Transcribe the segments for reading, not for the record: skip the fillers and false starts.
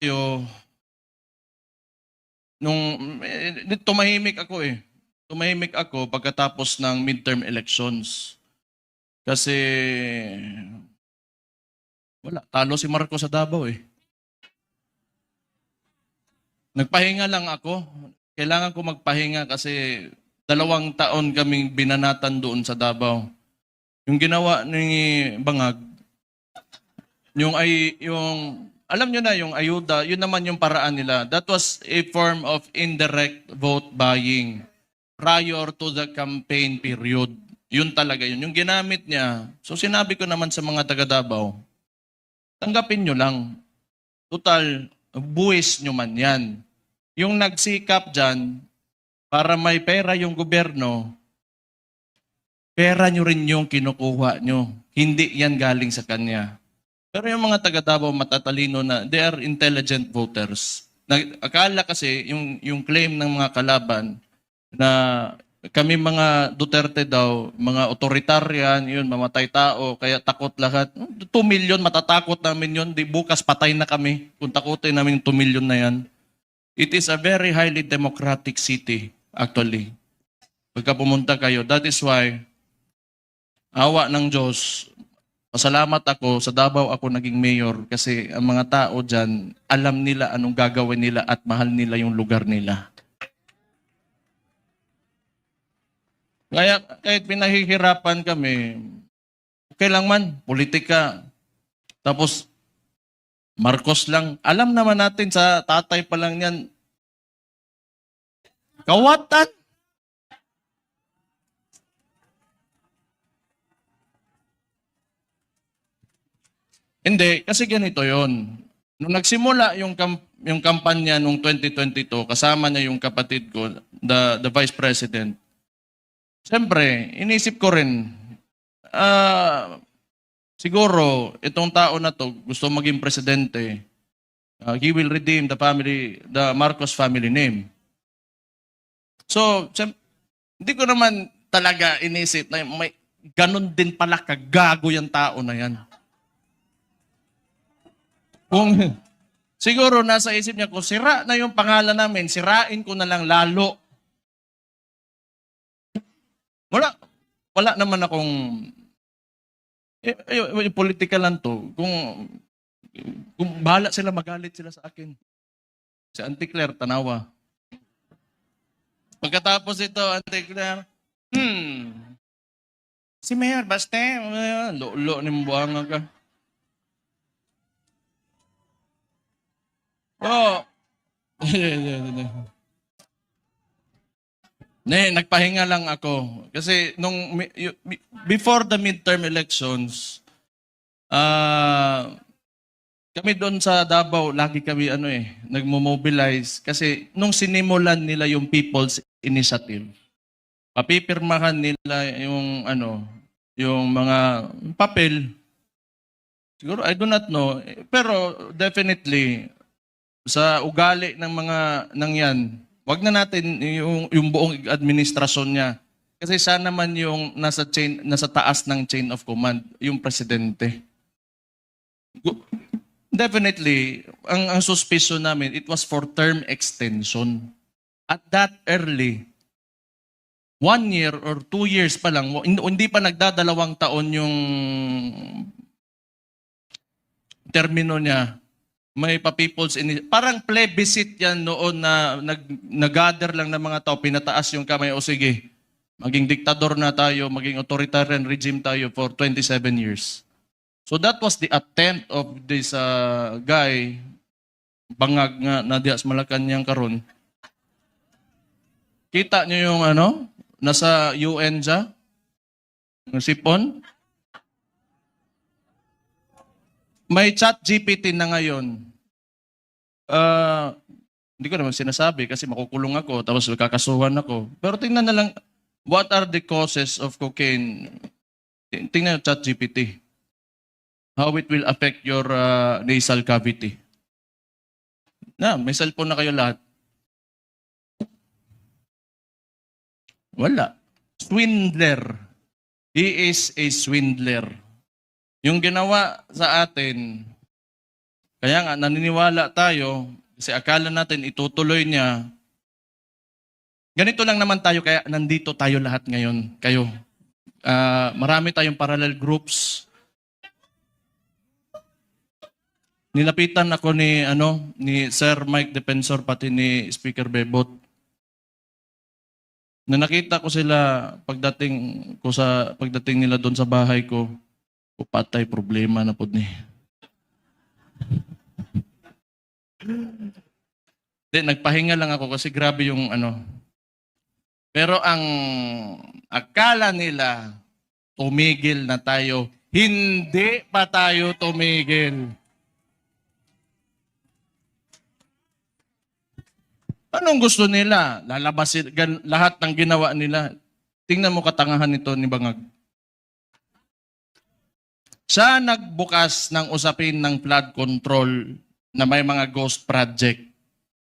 Yo, tumahimik ako eh. Tumahimik ako pagkatapos ng midterm elections. Kasi wala, talo si Marcos sa Davao eh. Nagpahinga lang ako. Kailangan ko magpahinga kasi 2 taon kaming binanatan doon sa Davao. Yung ginawa ni Bangag, yung alam nyo na yung ayuda, yun naman yung paraan nila. That was a form of indirect vote buying prior to the campaign period. Yun talaga yun. Yung ginamit niya. So sinabi ko naman sa mga taga Davao, tanggapin nyo lang. Total, buwis nyo man yan. Yung nagsikap dyan, para may pera yung gobyerno, pera nyo rin yung kinukuha nyo. Hindi yan galing sa kanya. Pero yung mga taga Davao matatalino na, they are intelligent voters. Akala kasi yung claim ng mga kalaban na kami mga Duterte daw, mga authoritarian, yun, mamatay tao, kaya takot lahat. 2 million, matatakot namin yun. Di bukas patay na kami kung takutin namin yung 2 million na yan. It is a very highly democratic city, actually. Pagka pumunta kayo, that is why, awa ng Diyos, pasalamat ako, sa Davao ako naging mayor kasi ang mga tao dyan, alam nila anong gagawin nila at mahal nila yung lugar nila. Kaya kahit pinahihirapan kami, okay lang man, politika. Tapos, Marcos lang. Alam naman natin sa tatay pa lang yan, kawatan. Hindi, kasi ganito yon. Nung nagsimula yung kampanya nung 2022, kasama niya yung kapatid ko, the Vice President. Siyempre, inisip ko rin, siguro, itong tao na to gusto maging presidente. He will redeem the Marcos family name. So, hindi ko naman talaga inisip na may ganun din pala kagago yung tao na yan. Kung siguro nasa isip niya, kung sira na yung pangalan namin, sirain ko na lang lalo. Wala naman akong political lang to. Kung bahala sila, magalit sila sa akin. Si Auntie Claire, tanawa. Pagkatapos ito, Auntie Claire, si Mayor, basta, lo ni buwanga ka. Oh. Nagpahinga lang ako. Kasi before the midterm elections, kami doon sa Davao, lagi kami nagmo-mobilize. Kasi nung sinimulan nila yung People's Initiative, papipirmahan nila yung mga papel. Siguro, I do not know. Pero definitely, sa ugali ng mga nangyan, wag na natin yung buong administrasyon niya. Kasi sana man yung nasa taas ng chain of command, yung presidente. Definitely, ang suspicion namin, it was for term extension. At that early, 1 year or 2 years pa lang, hindi pa nagdadalawang taon yung termino niya, may pa-people's parang plebiscite yan noon na nag-gather lang ng mga tao, pinataas yung kamay, o sige, maging diktador na tayo, maging authoritarian regime tayo for 27 years. So that was the attempt of this guy, Bangag nga na dias Malacanang karon. Kita niyo yung nasa UN siya, ng sipon. May chat GPT na ngayon. Hindi ko naman sinasabi kasi makukulong ako tapos kakasuhan ako. Pero tingnan na lang, what are the causes of cocaine? Tingnan yung chat GPT. How it will affect your nasal cavity. May cellphone na kayo lahat. Wala. Swindler. He is a swindler. Yung ginawa sa atin, Kaya nga, naniniwala tayo, kasi akala natin itutuloy niya. Ganito lang naman tayo, kaya nandito tayo lahat ngayon. Kayo. Marami tayong parallel groups. Nilapitan ako ni Sir Mike Defensor, pati ni Speaker Bebot. Na nakita ko sila pagdating nila doon sa bahay ko, patay problema na po ni. Nagpahinga lang ako kasi grabe yung Pero ang akala nila, tumigil na tayo. Hindi pa tayo tumigil. Anong gusto nila? Lalabasin lahat ng ginawa nila. Tingnan mo katangahan nito ni Bangag. Siya nagbukas ng usapin ng flood control na may mga ghost project.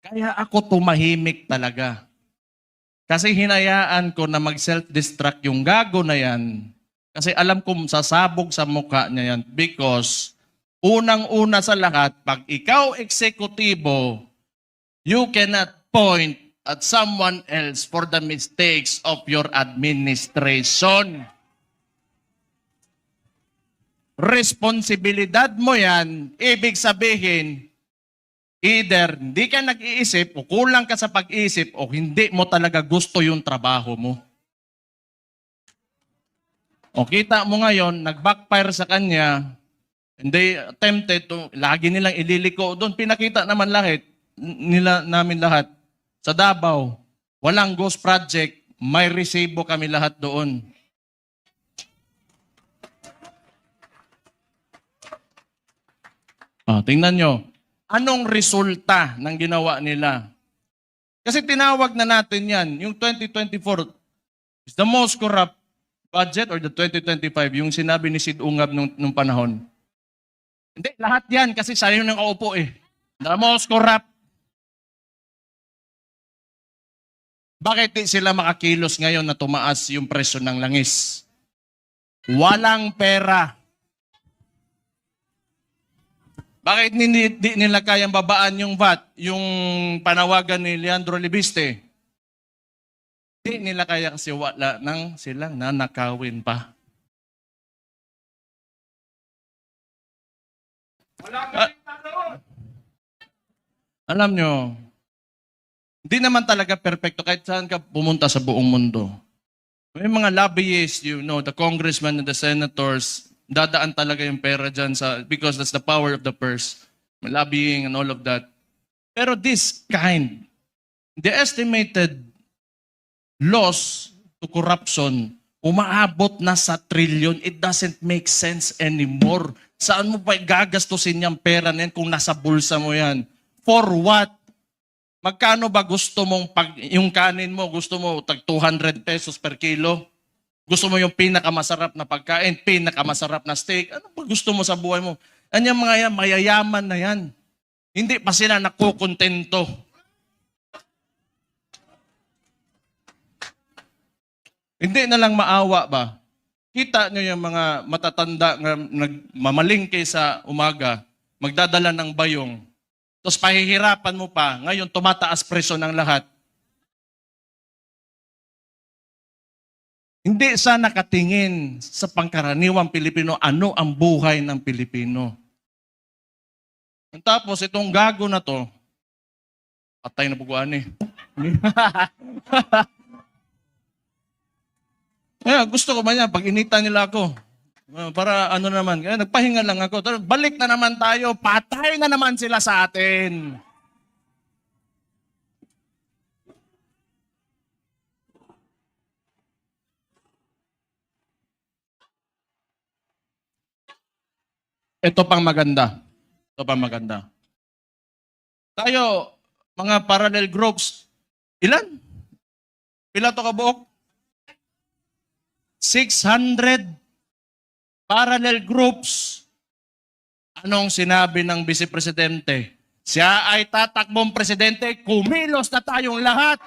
Kaya ako tumahimik talaga. Kasi hinayaan ko na mag-self-destruct yung gago na yan. Kasi alam kong sasabog sa mukha niya yan. Because unang-una sa lahat, pag ikaw eksekutibo, you cannot point at someone else for the mistakes of your administration. Responsibilidad mo yan, ibig sabihin, either hindi ka nag-iisip o kulang ka sa pag-iisip o hindi mo talaga gusto yung trabaho mo. O kita mo ngayon, nag-backfire sa kanya, hindi attempted to, lagi nilang ililiko doon, pinakita naman namin lahat. Sa Davao, walang ghost project, may resibo kami lahat doon. Tingnan nyo, anong resulta ng ginawa nila? Kasi tinawag na natin yan, yung 2024 is the most corrupt budget or the 2025, yung sinabi ni Sid Ungab nung panahon. Hindi, lahat yan kasi siya yung nakaupo eh. The most corrupt. Bakit di sila makakilos ngayon na tumaas yung presyo ng langis? Walang pera. Bakit di nila kayang babaan yung VAT, yung panawagan ni Leandro Libiste? Di nila kaya kasi wala nang silang nanakawin pa. Alam nyo, hindi naman talaga perfecto kahit saan ka pumunta sa buong mundo. May mga lobbyists, the congressmen and the senators, dadaan talaga yung pera dyan because that's the power of the purse. Lobbying and all of that. Pero the estimated loss to corruption, umaabot na sa trillion. It doesn't make sense anymore. Saan mo pa gagastusin yung pera na yan kung nasa bulsa mo yan? For what? Magkano ba gusto mong yung kanin mo, gusto mo tag 200 pesos per kilo? Gusto mo yung pinakamasarap na pagkain, pinakamasarap na steak? Ano ba gusto mo sa buhay mo? Anyang mga yan, mayayaman na yan. Hindi pa sila nakukontento. Hindi na lang maawa ba? Kita nyo yung mga matatanda na nagmamalingke sa umaga, magdadala ng bayong, tapos pahihirapan mo pa, ngayon tumataas presyo ng lahat. Hindi sa nakatingin sa pangkaraniwang Pilipino, ano ang buhay ng Pilipino. Tapos itong gago na to, patay na buguan eh. Gusto ko ba niya, pag inita nila ako, para naman, nagpahinga lang ako. Balik na naman tayo, patay na naman sila sa atin. Ito pang maganda. Tayo, mga parallel groups, ilan? Pila to kabuok? 600 parallel groups. Anong sinabi ng Vice Presidente? Siya ay tatakbong presidente, kumilos na tayong lahat.